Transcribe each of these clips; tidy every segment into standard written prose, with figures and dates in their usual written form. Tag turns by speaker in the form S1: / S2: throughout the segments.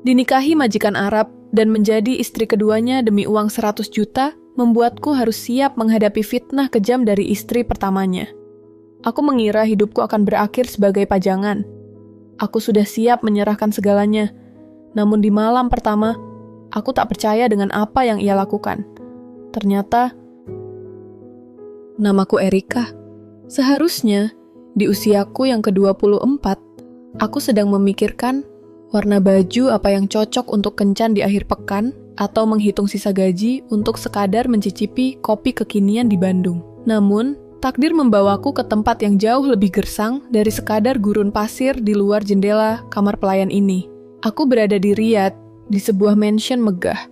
S1: Dinikahi majikan Arab dan menjadi istri keduanya demi uang 100 juta membuatku harus siap menghadapi fitnah kejam dari istri pertamanya. Aku mengira hidupku akan berakhir sebagai pajangan. Aku sudah siap menyerahkan segalanya. Namun di malam pertama, aku tak percaya dengan apa yang ia lakukan. Ternyata, namaku Erika. Seharusnya, di usiaku yang ke-24, aku sedang memikirkan warna baju apa yang cocok untuk kencan di akhir pekan atau menghitung sisa gaji untuk sekadar mencicipi kopi kekinian di Bandung. Namun, takdir membawaku ke tempat yang jauh lebih gersang dari sekadar gurun pasir di luar jendela kamar pelayan ini. Aku berada di Riyadh, di sebuah mansion megah,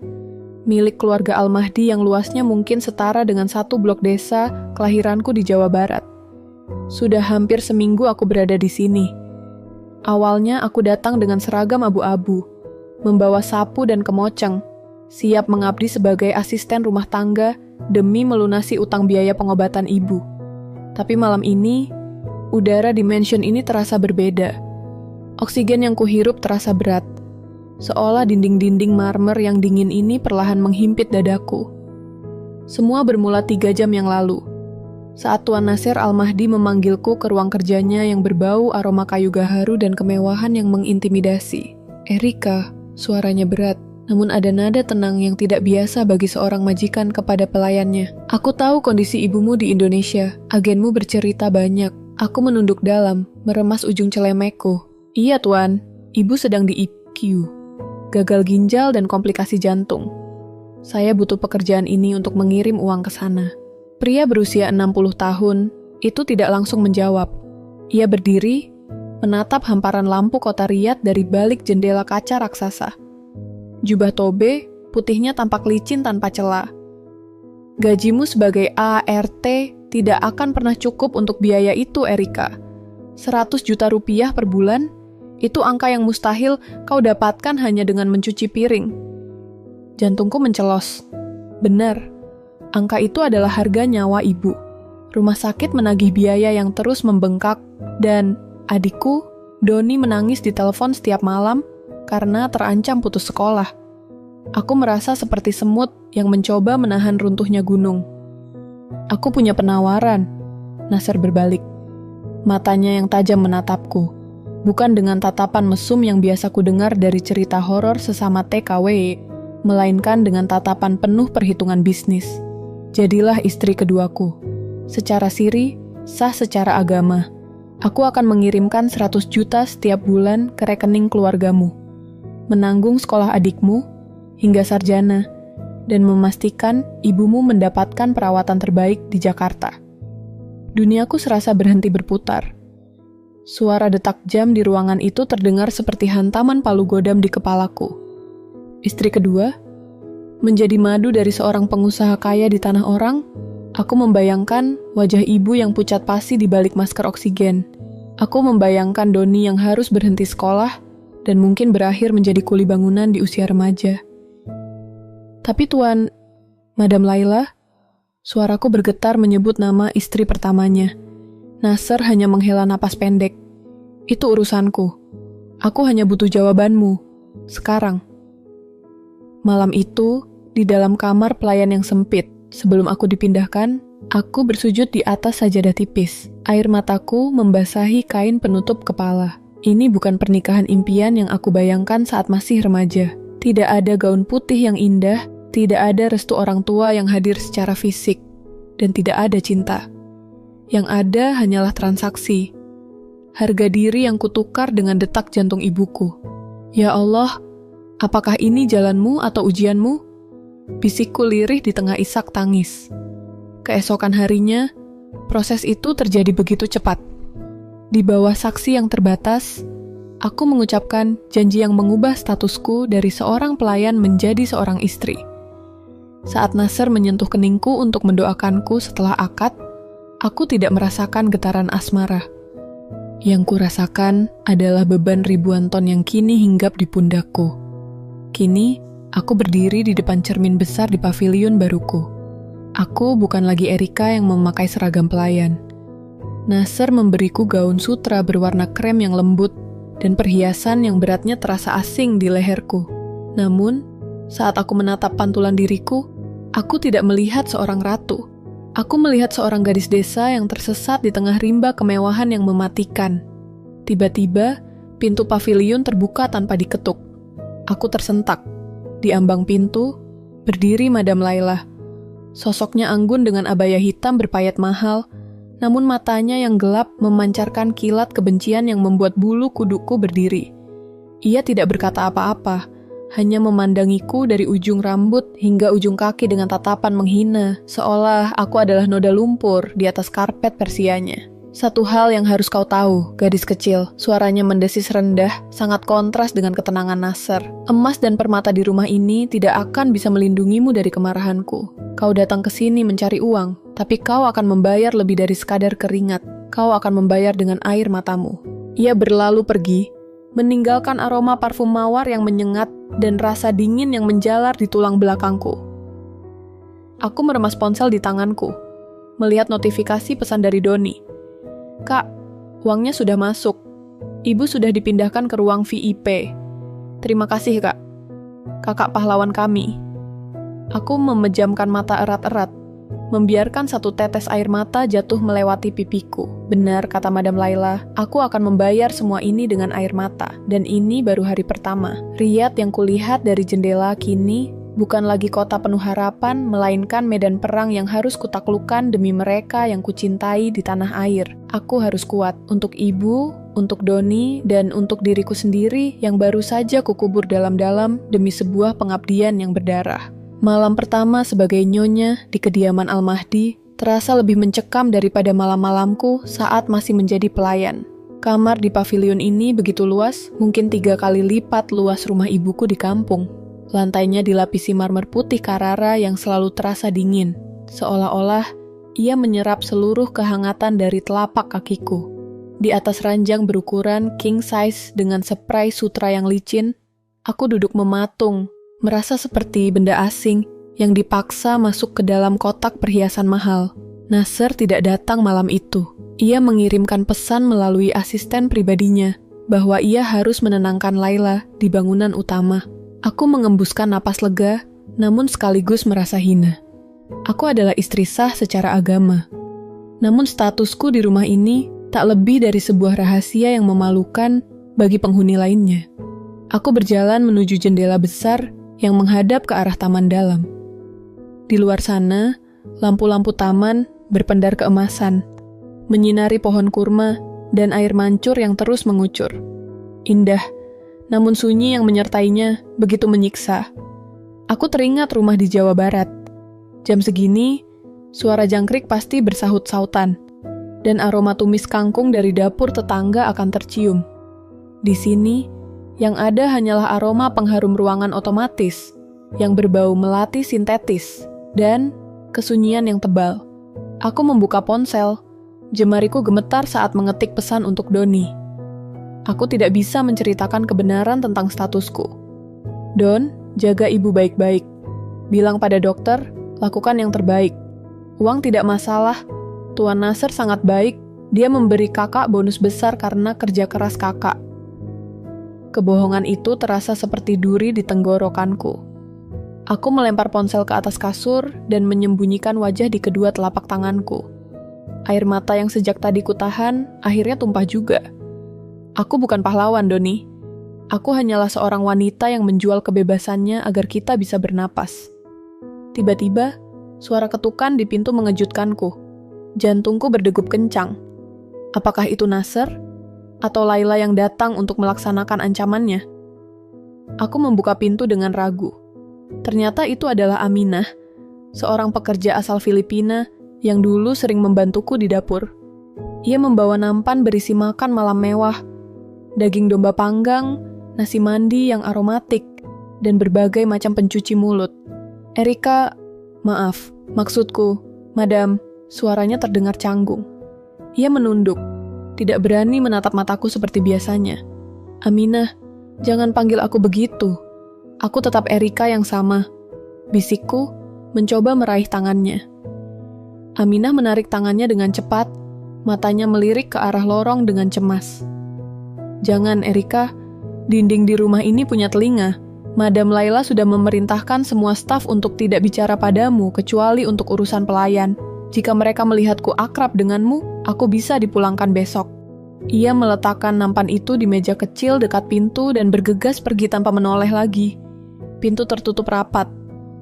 S1: milik keluarga Al-Mahdi yang luasnya mungkin setara dengan satu blok desa kelahiranku di Jawa Barat. Sudah hampir seminggu aku berada di sini. Awalnya aku datang dengan seragam abu-abu, membawa sapu dan kemoceng, siap mengabdi sebagai asisten rumah tangga demi melunasi utang biaya pengobatan ibu. Tapi malam ini, udara di mansion ini terasa berbeda. Oksigen yang kuhirup terasa berat, seolah dinding-dinding marmer yang dingin ini perlahan menghimpit dadaku. Semua bermula 3 jam yang lalu, saat Tuan Nasir Al-Mahdi memanggilku ke ruang kerjanya yang berbau aroma kayu gaharu dan kemewahan yang mengintimidasi. Erika, suaranya berat, namun ada nada tenang yang tidak biasa bagi seorang majikan kepada pelayannya. Aku tahu kondisi ibumu di Indonesia, agenmu bercerita banyak. Aku menunduk dalam, meremas ujung celemekku. Iya Tuan, ibu sedang di ICU, gagal ginjal dan komplikasi jantung. Saya butuh pekerjaan ini untuk mengirim uang ke sana. Pria berusia 60 tahun itu tidak langsung menjawab. Ia berdiri, menatap hamparan lampu kota Riyadh dari balik jendela kaca raksasa. Jubah tobe, putihnya tampak licin tanpa celah. Gajimu sebagai ART tidak akan pernah cukup untuk biaya itu, Erika. 100 juta rupiah per bulan, itu angka yang mustahil kau dapatkan hanya dengan mencuci piring. Jantungku mencelos. Benar. Angka itu adalah harga nyawa ibu. Rumah sakit menagih biaya yang terus membengkak, dan adikku, Doni, menangis di telepon setiap malam karena terancam putus sekolah. Aku merasa seperti semut yang mencoba menahan runtuhnya gunung. Aku punya penawaran, Nasir berbalik. Matanya yang tajam menatapku, bukan dengan tatapan mesum yang biasa ku dengar dari cerita horor sesama TKW, melainkan dengan tatapan penuh perhitungan bisnis. Jadilah istri keduaku. Secara siri, sah secara agama. Aku akan mengirimkan 100 juta setiap bulan ke rekening keluargamu, menanggung sekolah adikmu hingga sarjana, dan memastikan ibumu mendapatkan perawatan terbaik di Jakarta. Duniaku serasa berhenti berputar. Suara detak jam di ruangan itu terdengar seperti hantaman palu godam di kepalaku. Istri kedua, menjadi madu dari seorang pengusaha kaya di tanah orang, aku membayangkan wajah ibu yang pucat pasi di balik masker oksigen. Aku membayangkan Doni yang harus berhenti sekolah dan mungkin berakhir menjadi kuli bangunan di usia remaja. Tapi Tuan, Madam Laila, suaraku bergetar menyebut nama istri pertamanya. Nasir hanya menghela napas pendek. Itu urusanku. Aku hanya butuh jawabanmu. Sekarang. Malam itu, di dalam kamar pelayan yang sempit, sebelum aku dipindahkan, aku bersujud di atas sajadah tipis. Air mataku membasahi kain penutup kepala. Ini bukan pernikahan impian yang aku bayangkan saat masih remaja. Tidak ada gaun putih yang indah, tidak ada restu orang tua yang hadir secara fisik, dan tidak ada cinta. Yang ada hanyalah transaksi. Harga diri yang kutukar dengan detak jantung ibuku. Ya Allah, apakah ini jalanmu atau ujianmu? Bisikku lirih di tengah isak tangis. Keesokan harinya, proses itu terjadi begitu cepat. Di bawah saksi yang terbatas, aku mengucapkan janji yang mengubah statusku dari seorang pelayan menjadi seorang istri. Saat Nasir menyentuh keningku untuk mendoakanku setelah akad, aku tidak merasakan getaran asmara. Yang kurasakan adalah beban ribuan ton yang kini hinggap di pundakku. Kini, aku berdiri di depan cermin besar di pavilion baruku. Aku bukan lagi Erika yang memakai seragam pelayan. Nasir memberiku gaun sutra berwarna krem yang lembut, dan perhiasan yang beratnya terasa asing di leherku. Namun, saat aku menatap pantulan diriku, aku tidak melihat seorang ratu. Aku melihat seorang gadis desa yang tersesat di tengah rimba kemewahan yang mematikan. Tiba-tiba, pintu paviliun terbuka tanpa diketuk. Aku tersentak. Di ambang pintu, berdiri Madam Laila. Sosoknya anggun dengan abaya hitam berpayat mahal, namun matanya yang gelap memancarkan kilat kebencian yang membuat bulu kuduku berdiri. Ia tidak berkata apa-apa, hanya memandangiku dari ujung rambut hingga ujung kaki dengan tatapan menghina, seolah aku adalah noda lumpur di atas karpet persianya. Satu hal yang harus kau tahu, gadis kecil, suaranya mendesis rendah, sangat kontras dengan ketenangan Nasser. Emas dan permata di rumah ini tidak akan bisa melindungimu dari kemarahanku. Kau datang ke sini mencari uang, tapi kau akan membayar lebih dari sekadar keringat. Kau akan membayar dengan air matamu. Ia berlalu pergi, meninggalkan aroma parfum mawar yang menyengat dan rasa dingin yang menjalar di tulang belakangku. Aku meremas ponsel di tanganku, melihat notifikasi pesan dari Doni. Kak, uangnya sudah masuk. Ibu sudah dipindahkan ke ruang VIP. Terima kasih, Kak. Kakak pahlawan kami. Aku memejamkan mata erat-erat, membiarkan satu tetes air mata jatuh melewati pipiku. Benar, kata Madam Laila, aku akan membayar semua ini dengan air mata. Dan ini baru hari pertama. Riyadh yang kulihat dari jendela kini bukan lagi kota penuh harapan, melainkan medan perang yang harus kutaklukkan demi mereka yang kucintai di tanah air. Aku harus kuat untuk ibu, untuk Doni, dan untuk diriku sendiri yang baru saja kukubur dalam-dalam demi sebuah pengabdian yang berdarah. Malam pertama sebagai nyonya di kediaman Al-Mahdi terasa lebih mencekam daripada malam-malamku saat masih menjadi pelayan. Kamar di pavilion ini begitu luas, mungkin 3 kali lipat luas rumah ibuku di kampung. Lantainya dilapisi marmer putih Carrara yang selalu terasa dingin, seolah-olah ia menyerap seluruh kehangatan dari telapak kakiku. Di atas ranjang berukuran king size dengan spray sutra yang licin, aku duduk mematung, merasa seperti benda asing yang dipaksa masuk ke dalam kotak perhiasan mahal. Nasser tidak datang malam itu. Ia mengirimkan pesan melalui asisten pribadinya bahwa ia harus menenangkan Laila di bangunan utama. Aku mengembuskan napas lega, namun sekaligus merasa hina. Aku adalah istri sah secara agama. Namun statusku di rumah ini tak lebih dari sebuah rahasia yang memalukan bagi penghuni lainnya. Aku berjalan menuju jendela besar yang menghadap ke arah taman dalam. Di luar sana, lampu-lampu taman berpendar keemasan, menyinari pohon kurma dan air mancur yang terus mengucur. Indah, namun sunyi yang menyertainya begitu menyiksa. Aku teringat rumah di Jawa Barat. Jam segini, suara jangkrik pasti bersahut-sahutan, dan aroma tumis kangkung dari dapur tetangga akan tercium. Di sini, yang ada hanyalah aroma pengharum ruangan otomatis, yang berbau melati sintetis, dan kesunyian yang tebal. Aku membuka ponsel, jemariku gemetar saat mengetik pesan untuk Doni. Aku tidak bisa menceritakan kebenaran tentang statusku. Don, jaga ibu baik-baik. Bilang pada dokter, lakukan yang terbaik. Uang tidak masalah. Tuan Nasser sangat baik. Dia memberi kakak bonus besar karena kerja keras kakak. Kebohongan itu terasa seperti duri di tenggorokanku. Aku melempar ponsel ke atas kasur dan menyembunyikan wajah di kedua telapak tanganku. Air mata yang sejak tadi kutahan akhirnya tumpah juga. Aku bukan pahlawan, Doni. Aku hanyalah seorang wanita yang menjual kebebasannya agar kita bisa bernapas. Tiba-tiba, suara ketukan di pintu mengejutkanku. Jantungku berdegup kencang. Apakah itu Nasser? Atau Laila yang datang untuk melaksanakan ancamannya? Aku membuka pintu dengan ragu. Ternyata itu adalah Aminah, seorang pekerja asal Filipina yang dulu sering membantuku di dapur. Ia membawa nampan berisi makan malam mewah, daging domba panggang, nasi mandi yang aromatik, dan berbagai macam pencuci mulut. Erika, maaf, maksudku, Madam, suaranya terdengar canggung. Ia menunduk, tidak berani menatap mataku seperti biasanya. Aminah, jangan panggil aku begitu. Aku tetap Erika yang sama. Bisikku, mencoba meraih tangannya. Aminah menarik tangannya dengan cepat, matanya melirik ke arah lorong dengan cemas. Jangan, Erika. Dinding di rumah ini punya telinga. Madam Laila sudah memerintahkan semua staf untuk tidak bicara padamu kecuali untuk urusan pelayan. Jika mereka melihatku akrab denganmu, aku bisa dipulangkan besok. Ia meletakkan nampan itu di meja kecil dekat pintu dan bergegas pergi tanpa menoleh lagi. Pintu tertutup rapat.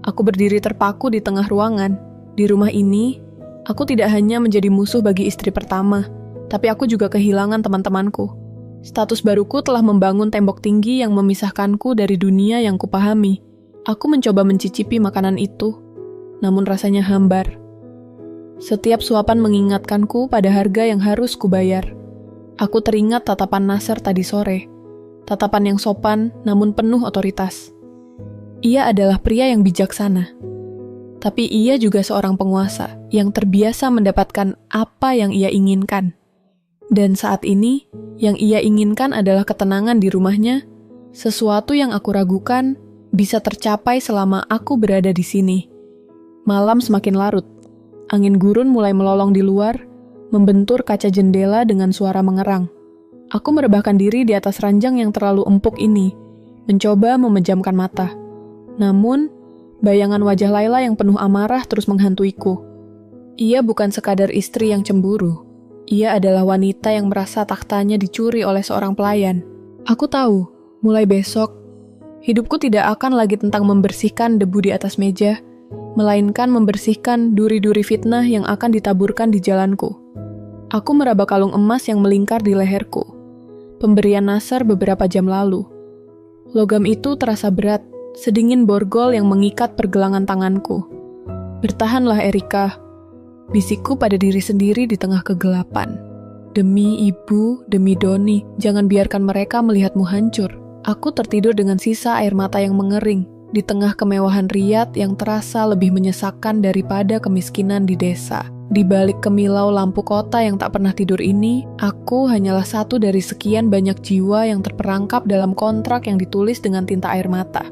S1: Aku berdiri terpaku di tengah ruangan. Di rumah ini, aku tidak hanya menjadi musuh bagi istri pertama, tapi aku juga kehilangan teman-temanku. Status baruku telah membangun tembok tinggi yang memisahkanku dari dunia yang kupahami. Aku mencoba mencicipi makanan itu, namun rasanya hambar. Setiap suapan mengingatkanku pada harga yang harus kubayar. Aku teringat tatapan Nasser tadi sore. Tatapan yang sopan namun penuh otoritas. Ia adalah pria yang bijaksana. Tapi ia juga seorang penguasa yang terbiasa mendapatkan apa yang ia inginkan. Dan saat ini, yang ia inginkan adalah ketenangan di rumahnya, sesuatu yang aku ragukan bisa tercapai selama aku berada di sini. Malam semakin larut. Angin gurun mulai melolong di luar, membentur kaca jendela dengan suara mengerang. Aku merebahkan diri di atas ranjang yang terlalu empuk ini, mencoba memejamkan mata. Namun, bayangan wajah Laila yang penuh amarah terus menghantuiku. Ia bukan sekadar istri yang cemburu. Ia adalah wanita yang merasa tahtanya dicuri oleh seorang pelayan. Aku tahu, mulai besok, hidupku tidak akan lagi tentang membersihkan debu di atas meja, melainkan membersihkan duri-duri fitnah yang akan ditaburkan di jalanku. Aku meraba kalung emas yang melingkar di leherku. Pemberian Nasser beberapa jam lalu. Logam itu terasa berat, sedingin borgol yang mengikat pergelangan tanganku. Bertahanlah, Erika. Bisikku pada diri sendiri di tengah kegelapan. Demi ibu, demi Doni, jangan biarkan mereka melihatmu hancur. Aku tertidur dengan sisa air mata yang mengering, di tengah kemewahan Riyadh yang terasa lebih menyesakkan daripada kemiskinan di desa. Di balik kemilau lampu kota yang tak pernah tidur ini, aku hanyalah satu dari sekian banyak jiwa yang terperangkap dalam kontrak yang ditulis dengan tinta air mata.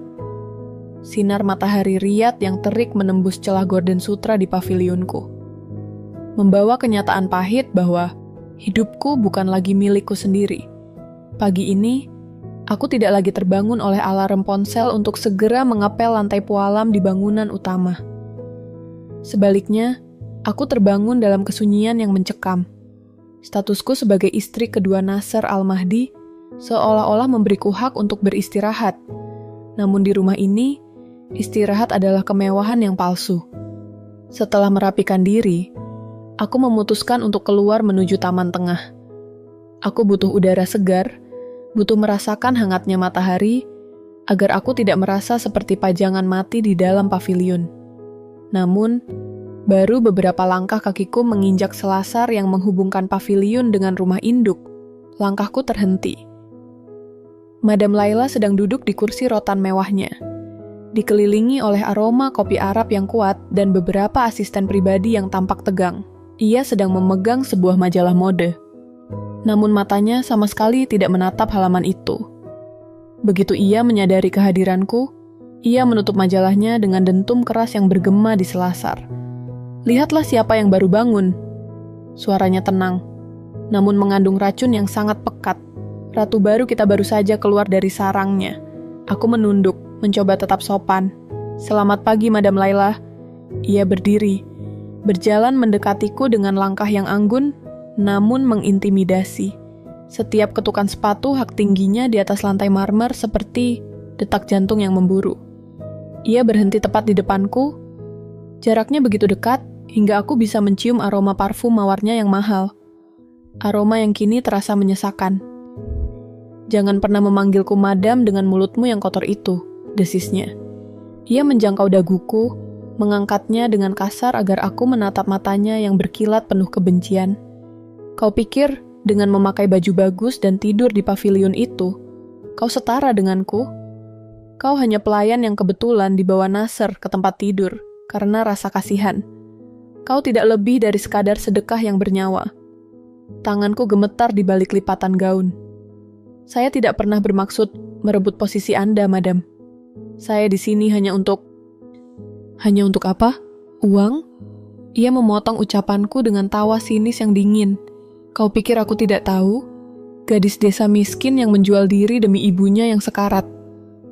S1: Sinar matahari Riyadh yang terik menembus celah gorden sutra di pavilionku. Membawa kenyataan pahit bahwa hidupku bukan lagi milikku sendiri. Pagi ini, aku tidak lagi terbangun oleh alarm ponsel untuk segera mengepel lantai pualam di bangunan utama. Sebaliknya, aku terbangun dalam kesunyian yang mencekam. Statusku sebagai istri kedua Nasser Al-Mahdi seolah-olah memberiku hak untuk beristirahat. Namun di rumah ini, istirahat adalah kemewahan yang palsu. Setelah merapikan diri, aku memutuskan untuk keluar menuju taman tengah. Aku butuh udara segar, butuh merasakan hangatnya matahari, agar aku tidak merasa seperti pajangan mati di dalam pavilion. Namun, baru beberapa langkah kakiku menginjak selasar yang menghubungkan pavilion dengan rumah induk, langkahku terhenti. Madam Laila sedang duduk di kursi rotan mewahnya, dikelilingi oleh aroma kopi Arab yang kuat dan beberapa asisten pribadi yang tampak tegang. Ia sedang memegang sebuah majalah mode. Namun matanya sama sekali tidak menatap halaman itu. Begitu ia menyadari kehadiranku, ia menutup majalahnya dengan dentum keras yang bergema di selasar. Lihatlah siapa yang baru bangun. Suaranya tenang, namun mengandung racun yang sangat pekat. Ratu baru kita baru saja keluar dari sarangnya. Aku menunduk, mencoba tetap sopan. Selamat pagi, Madam Laila. Ia berdiri, berjalan mendekatiku dengan langkah yang anggun, namun mengintimidasi. Setiap ketukan sepatu hak tingginya di atas lantai marmer seperti detak jantung yang memburu. Ia berhenti tepat di depanku. Jaraknya begitu dekat, hingga aku bisa mencium aroma parfum mawarnya yang mahal. Aroma yang kini terasa menyesakan. Jangan pernah memanggilku madam dengan mulutmu yang kotor itu, desisnya. Ia menjangkau daguku, mengangkatnya dengan kasar agar aku menatap matanya yang berkilat penuh kebencian. Kau pikir dengan memakai baju bagus dan tidur di pavilion itu, kau setara denganku? Kau hanya pelayan yang kebetulan dibawa Nasser ke tempat tidur karena rasa kasihan. Kau tidak lebih dari sekadar sedekah yang bernyawa. Tanganku gemetar di balik lipatan gaun. Saya tidak pernah bermaksud merebut posisi Anda, Madam. Saya di sini hanya untuk... Hanya untuk apa? Uang? Ia memotong ucapanku dengan tawa sinis yang dingin. Kau pikir aku tidak tahu? Gadis desa miskin yang menjual diri demi ibunya yang sekarat.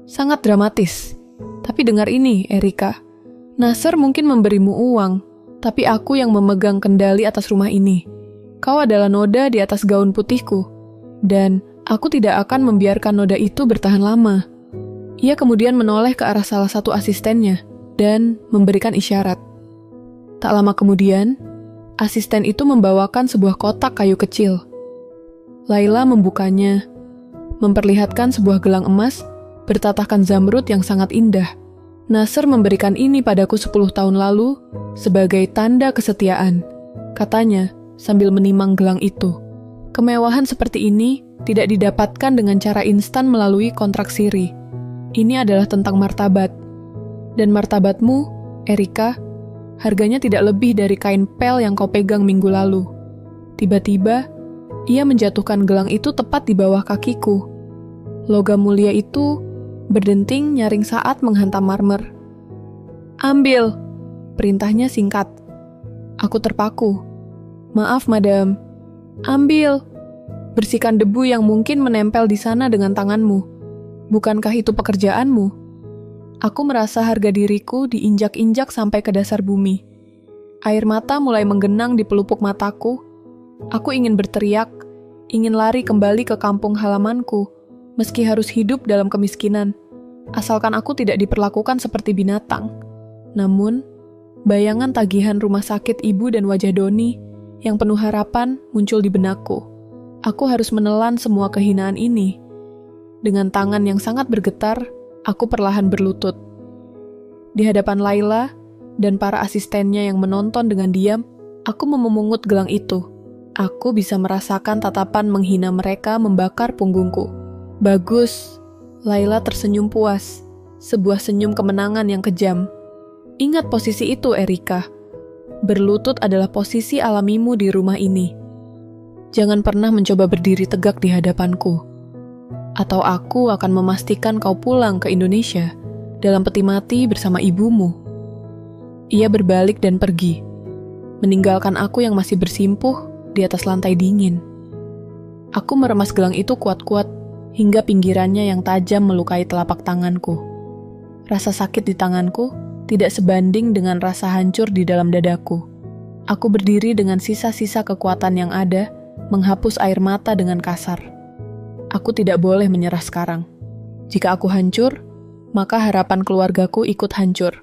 S1: Sangat dramatis. Tapi dengar ini, Erika. Nasr mungkin memberimu uang, tapi aku yang memegang kendali atas rumah ini. Kau adalah noda di atas gaun putihku. Dan aku tidak akan membiarkan noda itu bertahan lama. Ia kemudian menoleh ke arah salah satu asistennya dan memberikan isyarat. Tak lama kemudian, asisten itu membawakan sebuah kotak kayu kecil. Laila membukanya, memperlihatkan sebuah gelang emas bertatahkan zamrud yang sangat indah. Nasr memberikan ini padaku 10 tahun lalu sebagai tanda kesetiaan, katanya sambil menimang gelang itu. Kemewahan seperti ini tidak didapatkan dengan cara instan melalui kontrak siri. Ini adalah tentang martabat. Dan martabatmu, Erika, harganya tidak lebih dari kain pel yang kau pegang minggu lalu. Tiba-tiba, ia menjatuhkan gelang itu tepat di bawah kakiku. Logam mulia itu berdenting nyaring saat menghantam marmer. Ambil, perintahnya singkat. Aku terpaku. Maaf, madam. Ambil. Bersihkan debu yang mungkin menempel di sana dengan tanganmu. Bukankah itu pekerjaanmu? Aku merasa harga diriku diinjak-injak sampai ke dasar bumi. Air mata mulai menggenang di pelupuk mataku. Aku ingin berteriak, ingin lari kembali ke kampung halamanku, meski harus hidup dalam kemiskinan, asalkan aku tidak diperlakukan seperti binatang. Namun, bayangan tagihan rumah sakit ibu dan wajah Doni yang penuh harapan muncul di benakku. Aku harus menelan semua kehinaan ini. Dengan tangan yang sangat bergetar, aku perlahan berlutut. Di hadapan Laila dan para asistennya yang menonton dengan diam, aku memungut gelang itu. Aku bisa merasakan tatapan menghina mereka membakar punggungku. Bagus, Laila tersenyum puas. Sebuah senyum kemenangan yang kejam. Ingat posisi itu, Erika. Berlutut adalah posisi alamimu di rumah ini. Jangan pernah mencoba berdiri tegak di hadapanku. Atau aku akan memastikan kau pulang ke Indonesia dalam peti mati bersama ibumu. Ia berbalik dan pergi, meninggalkan aku yang masih bersimpuh di atas lantai dingin. Aku meremas gelang itu kuat-kuat hingga pinggirannya yang tajam melukai telapak tanganku. Rasa sakit di tanganku tidak sebanding dengan rasa hancur di dalam dadaku. Aku berdiri dengan sisa-sisa kekuatan yang ada, menghapus air mata dengan kasar. Aku tidak boleh menyerah sekarang. Jika aku hancur, maka harapan keluargaku ikut hancur.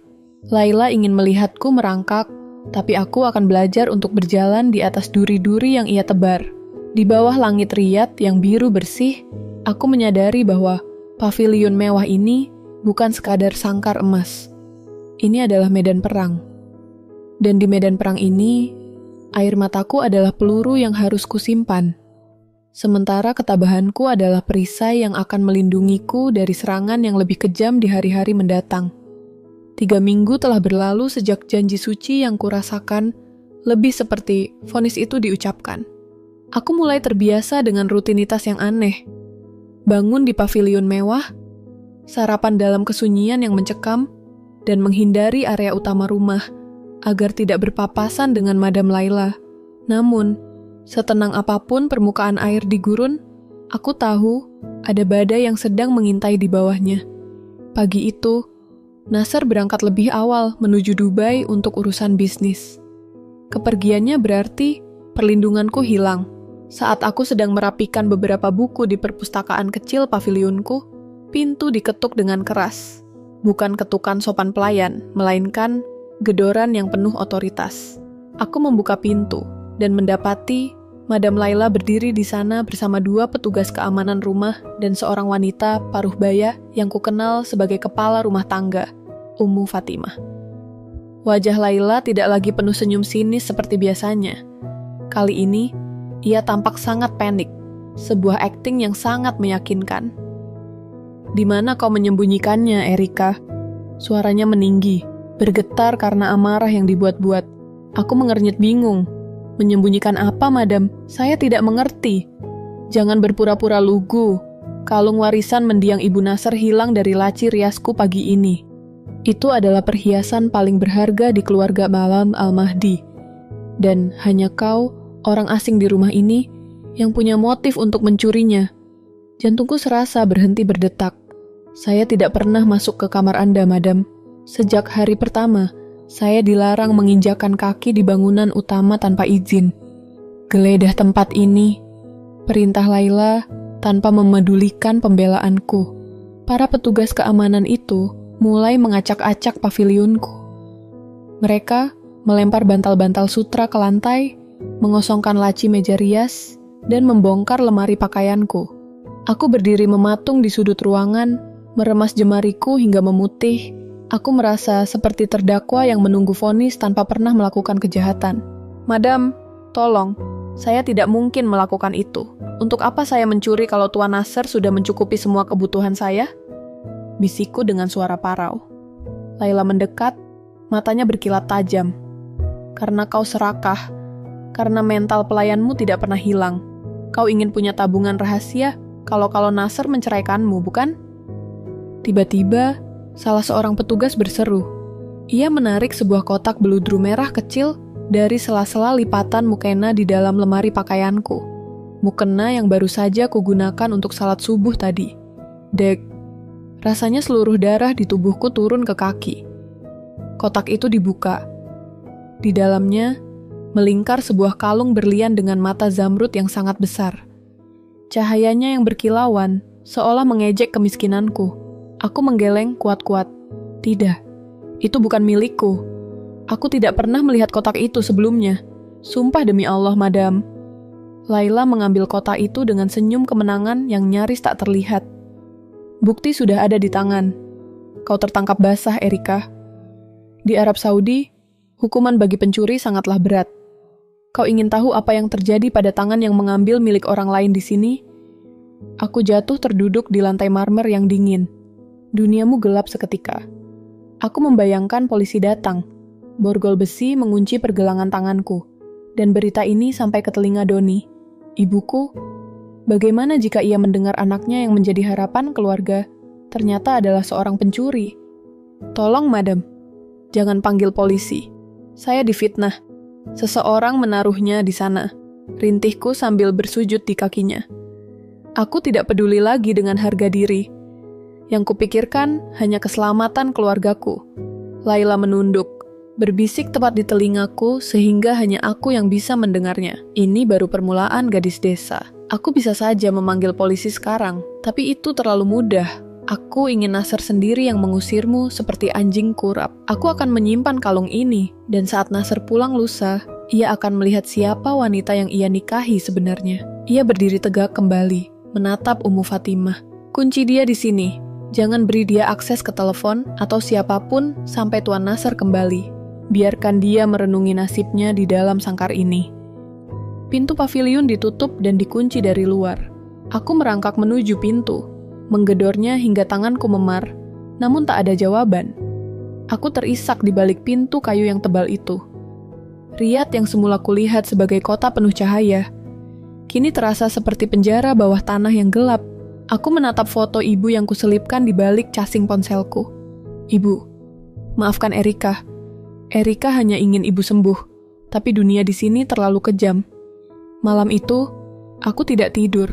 S1: Laila ingin melihatku merangkak, tapi aku akan belajar untuk berjalan di atas duri-duri yang ia tebar. Di bawah langit Riyadh yang biru bersih, aku menyadari bahwa paviliun mewah ini bukan sekadar sangkar emas. Ini adalah medan perang. Dan di medan perang ini, air mataku adalah peluru yang harus kusimpan. Sementara ketabahanku adalah perisai yang akan melindungiku dari serangan yang lebih kejam di hari-hari mendatang. 3 minggu telah berlalu sejak janji suci yang kurasakan lebih seperti vonis itu diucapkan. Aku mulai terbiasa dengan rutinitas yang aneh. Bangun di paviliun mewah, sarapan dalam kesunyian yang mencekam, dan menghindari area utama rumah agar tidak berpapasan dengan Madam Laila. Namun, setenang apapun permukaan air di gurun, aku tahu ada badai yang sedang mengintai di bawahnya. Pagi itu, Nasr berangkat lebih awal menuju Dubai untuk urusan bisnis. Kepergiannya berarti perlindunganku hilang. Saat aku sedang merapikan beberapa buku di perpustakaan kecil pavilionku, pintu diketuk dengan keras. Bukan ketukan sopan pelayan, melainkan gedoran yang penuh otoritas. Aku membuka pintu dan mendapati Madam Laila berdiri di sana bersama 2 petugas keamanan rumah dan seorang wanita paruh baya yang kukenal sebagai kepala rumah tangga, Ummu Fatimah. Wajah Laila tidak lagi penuh senyum sinis seperti biasanya. Kali ini, ia tampak sangat panik, sebuah akting yang sangat meyakinkan. "Di mana kau menyembunyikannya, Erika?" Suaranya meninggi, bergetar karena amarah yang dibuat-buat. Aku mengernyit bingung. "Menyembunyikan apa, madam? Saya tidak mengerti." "Jangan berpura-pura lugu. Kalung warisan mendiang Ibu Nasr hilang dari laci riasku pagi ini. Itu adalah perhiasan paling berharga di keluarga Malam Al-Mahdi. Dan hanya kau, orang asing di rumah ini, yang punya motif untuk mencurinya. Jantungku serasa berhenti berdetak. Saya tidak pernah masuk ke kamar Anda, Madam. Sejak hari pertama, saya dilarang menginjakkan kaki di bangunan utama tanpa izin. Geledah tempat ini, perintah Laila tanpa memedulikan pembelaanku. Para petugas keamanan itu mulai mengacak-acak pavilionku. Mereka melempar bantal-bantal sutra ke lantai, mengosongkan laci meja rias, dan membongkar lemari pakaianku. Aku berdiri mematung di sudut ruangan, meremas jemariku hingga memutih. Aku merasa seperti terdakwa yang menunggu vonis tanpa pernah melakukan kejahatan. Madam, tolong, saya tidak mungkin melakukan itu. Untuk apa saya mencuri kalau Tuan Nasser sudah mencukupi semua kebutuhan saya? Bisikku dengan suara parau. Laila mendekat, matanya berkilat tajam. Karena kau serakah, karena mental pelayanmu tidak pernah hilang. Kau ingin punya tabungan rahasia kalau Nasser menceraikanmu, bukan? Tiba-tiba, salah seorang petugas berseru. Ia menarik sebuah kotak beludru merah kecil dari sela-sela lipatan mukena di dalam lemari pakaianku. Mukena yang baru saja kugunakan untuk salat subuh tadi. Dek, rasanya seluruh darah di tubuhku turun ke kaki. Kotak itu dibuka. Di dalamnya, melingkar sebuah kalung berlian dengan mata zamrud yang sangat besar. Cahayanya yang berkilauan, seolah mengejek kemiskinanku. Aku menggeleng kuat-kuat. Tidak, itu bukan milikku. Aku tidak pernah melihat kotak itu sebelumnya. Sumpah demi Allah, Madam. Laila mengambil kotak itu dengan senyum kemenangan yang nyaris tak terlihat. Bukti sudah ada di tangan. Kau tertangkap basah, Erika. Di Arab Saudi, hukuman bagi pencuri sangatlah berat. Kau ingin tahu apa yang terjadi pada tangan yang mengambil milik orang lain di sini? Aku jatuh terduduk di lantai marmer yang dingin. Duniamu gelap seketika. Aku membayangkan polisi datang. Borgol besi mengunci pergelangan tanganku. Dan berita ini sampai ke telinga Doni. Ibuku, bagaimana jika ia mendengar anaknya yang menjadi harapan keluarga ternyata adalah seorang pencuri? Tolong, Madam. Jangan panggil polisi. Saya difitnah. Seseorang menaruhnya di sana. Rintihku sambil bersujud di kakinya. Aku tidak peduli lagi dengan harga diri. Yang kupikirkan hanya keselamatan keluargaku. Laila menunduk, berbisik tepat di telingaku sehingga hanya aku yang bisa mendengarnya. Ini baru permulaan, gadis desa. Aku bisa saja memanggil polisi sekarang, tapi itu terlalu mudah. Aku ingin Nasser sendiri yang mengusirmu seperti anjing kurap. Aku akan menyimpan kalung ini, dan saat Nasser pulang lusa, ia akan melihat siapa wanita yang ia nikahi sebenarnya. Ia berdiri tegak kembali, menatap Ummu Fatimah. Kunci dia di sini. Jangan beri dia akses ke telepon atau siapapun sampai Tuan Nasser kembali. Biarkan dia merenungi nasibnya di dalam sangkar ini. Pintu pavilion ditutup dan dikunci dari luar. Aku merangkak menuju pintu, menggedornya hingga tanganku memar, namun tak ada jawaban. Aku terisak di balik pintu kayu yang tebal itu. Riyadh yang semula kulihat sebagai kota penuh cahaya, kini terasa seperti penjara bawah tanah yang gelap. Aku menatap foto ibu yang kuselipkan di balik casing ponselku. Ibu, maafkan Erika. Erika hanya ingin ibu sembuh, tapi dunia di sini terlalu kejam. Malam itu, aku tidak tidur.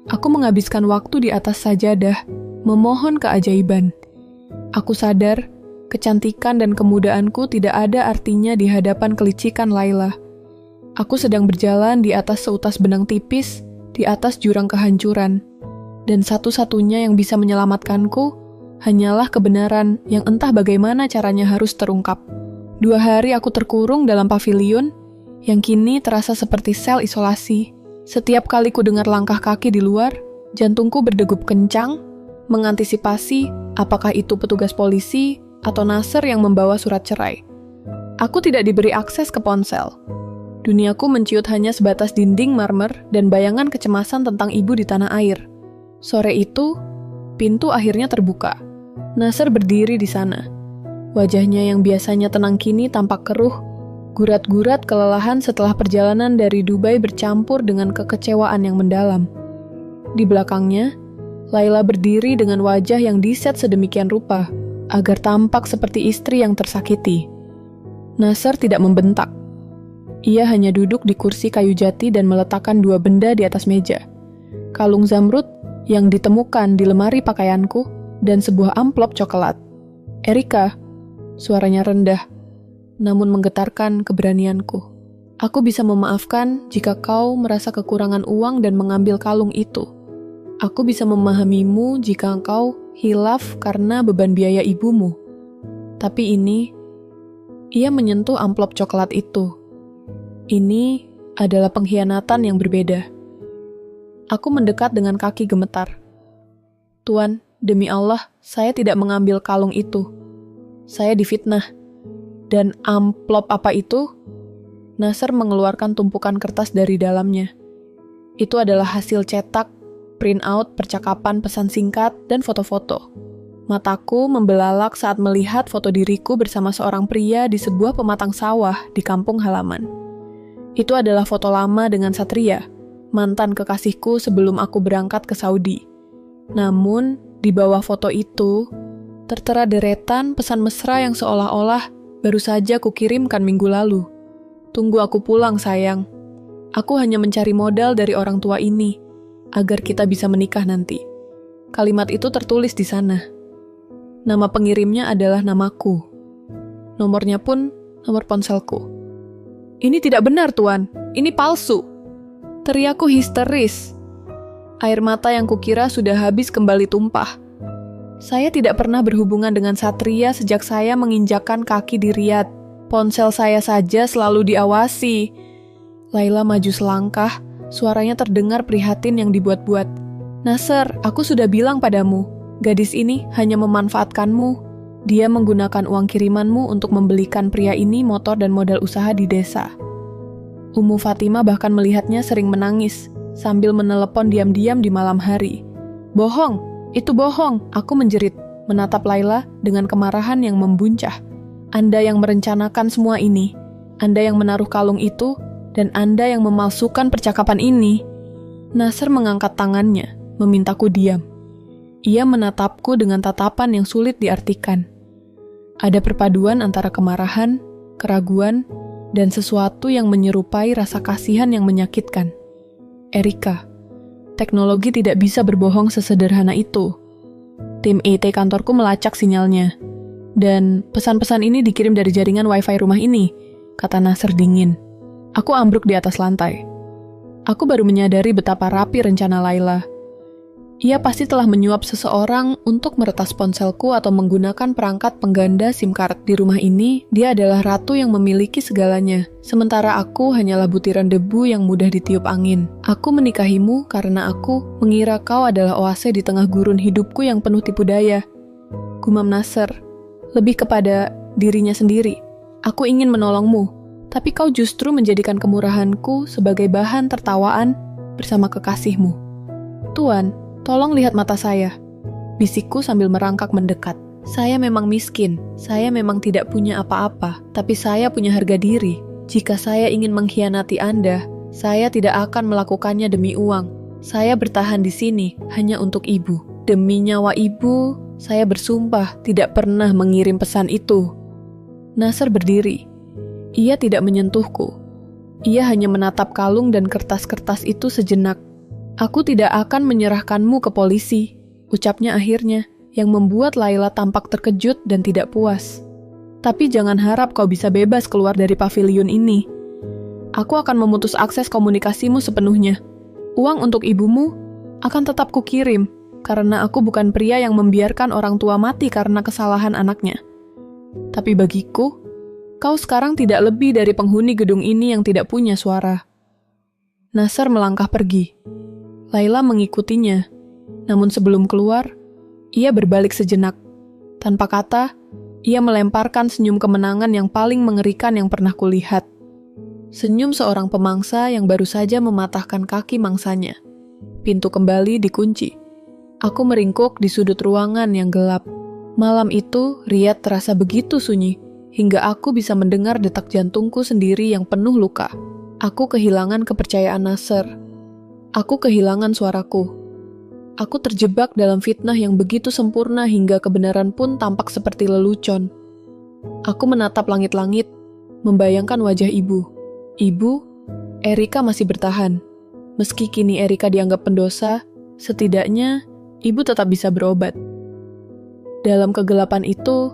S1: Aku menghabiskan waktu di atas sajadah, memohon keajaiban. Aku sadar, kecantikan dan kemudaanku tidak ada artinya di hadapan kelicikan Laila. Aku sedang berjalan di atas seutas benang tipis, di atas jurang kehancuran. Dan satu-satunya yang bisa menyelamatkanku hanyalah kebenaran yang entah bagaimana caranya harus terungkap. 2 hari aku terkurung dalam pavilion yang kini terasa seperti sel isolasi. Setiap kali ku dengar langkah kaki di luar, jantungku berdegup kencang, mengantisipasi apakah itu petugas polisi atau Nasser yang membawa surat cerai. Aku tidak diberi akses ke ponsel. Duniaku menciut hanya sebatas dinding marmer dan bayangan kecemasan tentang ibu di tanah air. Sore itu, pintu akhirnya terbuka. Nasser berdiri di sana. Wajahnya yang biasanya tenang kini tampak keruh, gurat-gurat kelelahan setelah perjalanan dari Dubai bercampur dengan kekecewaan yang mendalam. Di belakangnya, Laila berdiri dengan wajah yang diset sedemikian rupa, agar tampak seperti istri yang tersakiti. Nasser tidak membentak. Ia hanya duduk di kursi kayu jati dan meletakkan dua benda di atas meja. Kalung zamrud yang ditemukan di lemari pakaianku dan sebuah amplop coklat. "Erika," suaranya rendah, namun menggetarkan keberanianku. "Aku bisa memaafkan jika kau merasa kekurangan uang dan mengambil kalung itu. Aku bisa memahamimu jika engkau hilaf karena beban biaya ibumu. Tapi ini..." Ia menyentuh amplop coklat itu. "Ini adalah pengkhianatan yang berbeda." Aku mendekat dengan kaki gemetar. "Tuan, demi Allah, saya tidak mengambil kalung itu. Saya difitnah." "Dan amplop apa itu?" Nasser mengeluarkan tumpukan kertas dari dalamnya. Itu adalah hasil cetak, print-out, percakapan pesan singkat, dan foto-foto. Mataku membelalak saat melihat foto diriku bersama seorang pria di sebuah pematang sawah di kampung halaman. Itu adalah foto lama dengan Satria, mantan kekasihku sebelum aku berangkat ke Saudi. Namun, di bawah foto itu, tertera deretan pesan mesra yang seolah-olah baru saja kukirimkan minggu lalu. "Tunggu aku pulang, sayang. Aku hanya mencari modal dari orang tua ini, agar kita bisa menikah nanti." Kalimat itu tertulis di sana. Nama pengirimnya adalah namaku. Nomornya pun nomor ponselku. "Ini tidak benar, Tuan. Ini palsu!" Teriakku histeris. Air mata yang kukira sudah habis kembali tumpah. Saya tidak pernah berhubungan dengan Satria sejak saya menginjakkan kaki di Riyadh. Ponsel saya saja selalu diawasi. Laila maju selangkah, suaranya terdengar prihatin yang dibuat-buat. "Nasser, aku sudah bilang padamu, gadis ini hanya memanfaatkanmu. Dia menggunakan uang kirimanmu untuk membelikan pria ini motor dan modal usaha di desa." Ummu Fatimah bahkan melihatnya sering menangis, sambil menelepon diam-diam di malam hari. "Bohong, itu bohong," aku menjerit, menatap Laila dengan kemarahan yang membuncah. "Anda yang merencanakan semua ini, Anda yang menaruh kalung itu, dan Anda yang memalsukan percakapan ini." Nasser mengangkat tangannya, memintaku diam. Ia menatapku dengan tatapan yang sulit diartikan. Ada perpaduan antara kemarahan, keraguan, dan sesuatu yang menyerupai rasa kasihan yang menyakitkan. "Erika, teknologi tidak bisa berbohong sesederhana itu. Tim IT kantorku melacak sinyalnya. Dan pesan-pesan ini dikirim dari jaringan wifi rumah ini," kata Nasser dingin. Aku ambruk di atas lantai. Aku baru menyadari betapa rapi rencana Laila. Ia pasti telah menyuap seseorang untuk meretas ponselku atau menggunakan perangkat pengganda SIM card. Di rumah ini, dia adalah ratu yang memiliki segalanya, sementara aku hanyalah butiran debu yang mudah ditiup angin. "Aku menikahimu karena aku mengira kau adalah oase di tengah gurun hidupku yang penuh tipu daya," gumam Nasser. Lebih kepada dirinya sendiri. "Aku ingin menolongmu, tapi kau justru menjadikan kemurahanku sebagai bahan tertawaan bersama kekasihmu." "Tuan, tolong lihat mata saya," bisikku sambil merangkak mendekat. "Saya memang miskin, saya memang tidak punya apa-apa, tapi saya punya harga diri. Jika saya ingin mengkhianati Anda, saya tidak akan melakukannya demi uang. Saya bertahan di sini hanya untuk ibu. Demi nyawa ibu, saya bersumpah tidak pernah mengirim pesan itu." Nasser berdiri. Ia tidak menyentuhku. Ia hanya menatap kalung dan kertas-kertas itu sejenak. "Aku tidak akan menyerahkanmu ke polisi," ucapnya akhirnya, yang membuat Laila tampak terkejut dan tidak puas. "Tapi jangan harap kau bisa bebas keluar dari pavilion ini. Aku akan memutus akses komunikasimu sepenuhnya. Uang untuk ibumu akan tetap kukirim, karena aku bukan pria yang membiarkan orang tua mati karena kesalahan anaknya. Tapi bagiku, kau sekarang tidak lebih dari penghuni gedung ini yang tidak punya suara." Nasser melangkah pergi. Laila mengikutinya. Namun sebelum keluar, ia berbalik sejenak. Tanpa kata, ia melemparkan senyum kemenangan yang paling mengerikan yang pernah kulihat. Senyum seorang pemangsa yang baru saja mematahkan kaki mangsanya. Pintu kembali dikunci. Aku meringkuk di sudut ruangan yang gelap. Malam itu, Riyadh terasa begitu sunyi, hingga aku bisa mendengar detak jantungku sendiri yang penuh luka. Aku kehilangan kepercayaan Nasser. Aku kehilangan suaraku. Aku terjebak dalam fitnah yang begitu sempurna hingga kebenaran pun tampak seperti lelucon. Aku menatap langit-langit, membayangkan wajah ibu. Ibu, Erika masih bertahan. Meski kini Erika dianggap pendosa, setidaknya ibu tetap bisa berobat. Dalam kegelapan itu,